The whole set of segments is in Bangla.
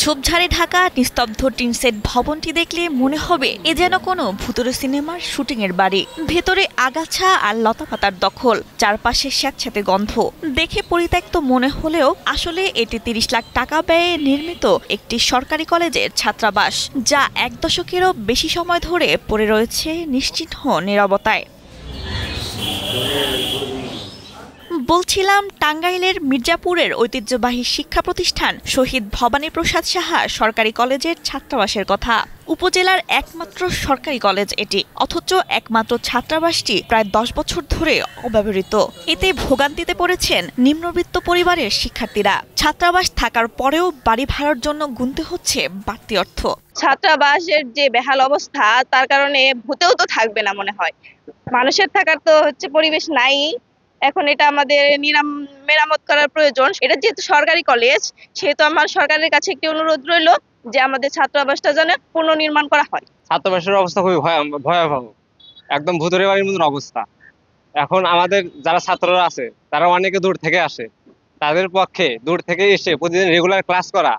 ঝোপঝাড়ে ঢাকা নিস্তব্ধ টিনসেট ভবনটি দেখলে মনে হবে এ যেন কোনো ভুতুড়ে সিনেমার শুটিংয়ের বাড়ি। ভেতরে আগাছা আর লতাপাতার দখল, চারপাশে স্যাঁতস্যাঁতে গন্ধ। দেখে পরিত্যক্ত মনে হলেও আসলে এটি ৩০ লাখ টাকা ব্যয়ে নির্মিত একটি সরকারি কলেজের ছাত্রাবাস, যা ১ দশকেরও বেশি সময় ধরে পড়ে রয়েছে নিশ্চিহ্ন নীরবতায়। বলছিলাম টাঙ্গাইলের মির্জাপুরের ঐতিহ্যবাহী শিক্ষা প্রতিষ্ঠান শহীদ ভবানী প্রসাদ সাহা সরকারি কলেজের ছাত্রাবাসের কথা। উপজেলার একমাত্র সরকারি কলেজ এটি, অথচ একমাত্র ছাত্রাবাসটি প্রায় ১০ বছর ধরে অব্যবহৃত। এতে ভোগান্তিতে পড়েছেন নিম্নবিত্ত পরিবারের শিক্ষার্থীরা। ছাত্রাবাস থাকার পরেও বাড়ি ভাড়ার জন্য গুনতে হচ্ছে বাড়তি অর্থ। ছাত্রাবাসের যে বেহাল অবস্থা, তার কারণে ভূতেও তো থাকবে না মনে হয়। মানুষের থাকার তো পরিবেশ নাই। এখন এটা আমাদের মেরামত করার প্রয়োজন। এটা যেহেতু সরকারি কলেজ, সেহেতু আমার সরকারের কাছে একটি অনুরোধ রইল যে আমাদের ছাত্রাবাসটা যেন পুনর্নির্মাণ করা হয়। ছাত্রাবাসের অবস্থা খুবই ভয়াবহ, একদম ভূতুড়ে বাড়ির মতন অবস্থা। এখন আমাদের যারা ছাত্ররা আছে তারা অনেকে দূর থেকে আসে, তাদের পক্ষে দূর থেকে এসে প্রতিদিন রেগুলার ক্লাস করা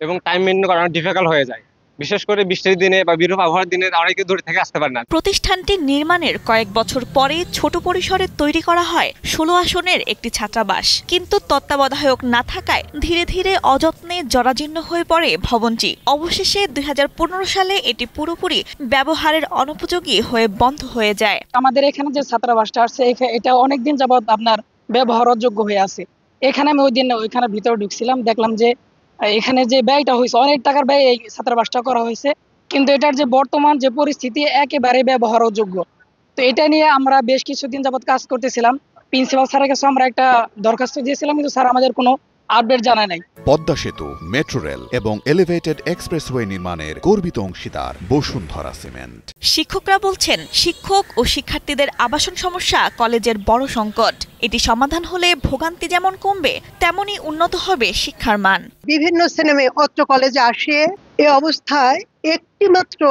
এবং টাইম মেনটেন করা ডিফিকাল্ট হয়ে যায়। বিশেষ করে বৃষ্টির দিনে বা বিরূপ আবহাওয়ার দিনে অনেকে দূর থেকে আসতে পারে না। প্রতিষ্ঠানটি নির্মাণের কয়েক বছর পরে ছোট পরিসরে তৈরি করা হয় ১৬ আসনের একটি ছাত্রাবাস, কিন্তু তত্ত্বাবধায়ক না থাকায় ধীরে ধীরে অযত্নে জরাজীর্ণ হয়ে পড়ে ভবনটি। অবশেষে ২০১৫ সালে এটি পুরোপুরি ব্যবহারের অনুপযোগী হয়ে বন্ধ হয়ে যায়। আমাদের এখানে যে ছাত্রাবাসটা আছে এটা অনেকদিন যাবত আপনার ব্যবহারযোগ্য হয়ে আছে। এখানে আমি ওইখানে ভিতরে ঢুকছিলাম, দেখলাম যে এখানে যে ব্যয়টা হয়েছে, অনেক টাকার ব্যয় এই ছাত্রাবাসটা করা হয়েছে, কিন্তু এটার যে বর্তমান যে পরিস্থিতি একেবারে ব্যবহারযোগ্য। তো এটা নিয়ে আমরা বেশ কিছুদিন যাবত কাজ করতেছিলাম। প্রিন্সিপাল স্যারের কাছে আমরা একটা দরখাস্ত দিয়েছিলাম, কিন্তু স্যার আমাদের কোনো আপডেট জানায় নাই। পদ্মা সেতু, মেট্রো রেল এবং এলিভেটেড এক্সপ্রেসওয়ে নির্মাণের গর্বিত অংশীদার বসুন্ধরা সিমেন্ট। শিক্ষকরা বলছেন, শিক্ষক ও শিক্ষার্থীদের আবাসন সমস্যা কলেজের বড় সংকট। এটি সমাধান হলে ভোগান্তি যেমন কমবে, তেমনি উন্নত হবে শিক্ষার মান। বিভিন্ন সিনেমে অত্র কলেজে আসে, এই অবস্থায় একটি মাত্র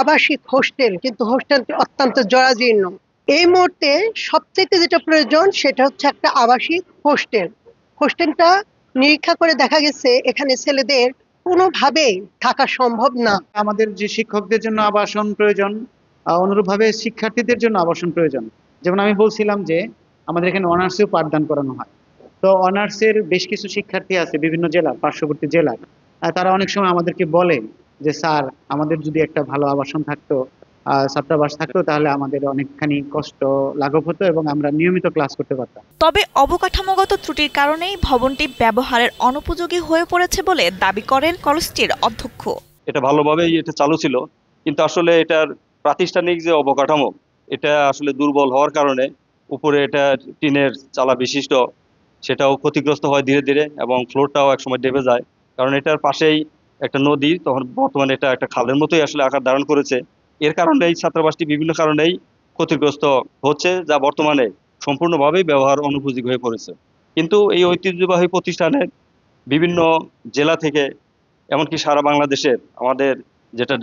আবাসিক হোস্টেল, কিন্তু হোস্টেলটি অত্যন্ত জরাজীর্ণ। এই মুহূর্তে সবচেয়ে যেটা প্রয়োজন সেটা হচ্ছে একটা আবাসিক হোস্টেল। হোস্টেলটা নিরীক্ষা করে দেখা গেছে এখানে ছেলেদের কোনোভাবেই থাকা সম্ভব না। আমাদের যে শিক্ষকদের জন্য আবাসন প্রয়োজন, অনুরূপভাবে শিক্ষার্থীদের জন্য আবাসন প্রয়োজন। যেমন আমি বলছিলাম যে আমাদের এখানে অনার্সেও পাঠদান করানো হয়। তো অনার্সের বেশ কিছু শিক্ষার্থী আছে বিভিন্ন জেলা, পার্শ্ববর্তী জেলার। তারা অনেক সময় আমাদেরকে বলে যে স্যার, আমাদের যদি একটা ভালো আবাসন থাকতো, ছাত্রাবাস থাকতো, তাহলে আমাদের অনেকখানি কষ্ট লাঘব হতো এবং আমরা নিয়মিত ক্লাস করতে পারতাম। তবে অবকাঠামোগত ত্রুটির কারণেই ভবনটি ব্যবহারের অনুপযোগী হয়ে পড়েছে বলে দাবি করেন কলেজটির অধ্যক্ষ। এটা ভালোভাবেই এটা চালু ছিল, কিন্তু আসলে এটার প্রাতিষ্ঠানিক যে অবকাঠামো, এটা আসলে দুর্বল হওয়ার কারণে উপরে এটা টিনের চালা বিশিষ্ট, সেটাও ক্ষতিগ্রস্ত হয় ধীরে ধীরে এবং ফ্লোরটাও একসময় ডেবে যায়। কারণ এটার পাশেই একটা নদী, তখন বর্তমানে এটা একটা খালের মতোই আসলে আকার ধারণ করেছে। এর কারণে এই ছাত্রাবাসটি বিভিন্ন কারণেই ক্ষতিগ্রস্ত হচ্ছে, যা বর্তমানে সম্পূর্ণভাবেই ব্যবহার অনুপযোগী হয়ে পড়েছে। কিন্তু এই ঐতিহ্যবাহী প্রতিষ্ঠানের বিভিন্ন জেলা থেকে, এমনকি সারা বাংলাদেশের আমাদের যেটা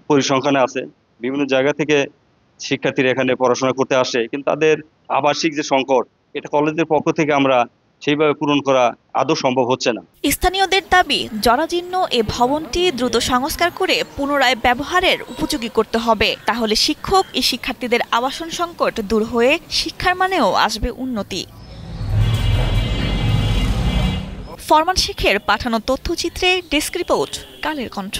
পরিসংখ্যানে আছে, বিভিন্ন জায়গা থেকে শিক্ষার্থীরা এখানে পড়াশোনা করতে আসে, কিন্তু তাদের আবাসিক যে সংকট, এটা কলেজের পক্ষ থেকে আমরা সেইভাবে পূরণ করা আদৌ সম্ভব হচ্ছে না। স্থানীয়দের দাবি, জরাজীর্ণ এ ভবনটি দ্রুত সংস্কার করে পুনরায় ব্যবহারের উপযোগী করতে হবে। তাহলে শিক্ষক ও শিক্ষার্থীদের আবাসন সংকট দূর হয়ে শিক্ষার মানেও আসবে উন্নতি। ফরমান শেখের পাঠানো তথ্যচিত্রে ডেস্ক রিপোর্ট, কালের কণ্ঠ।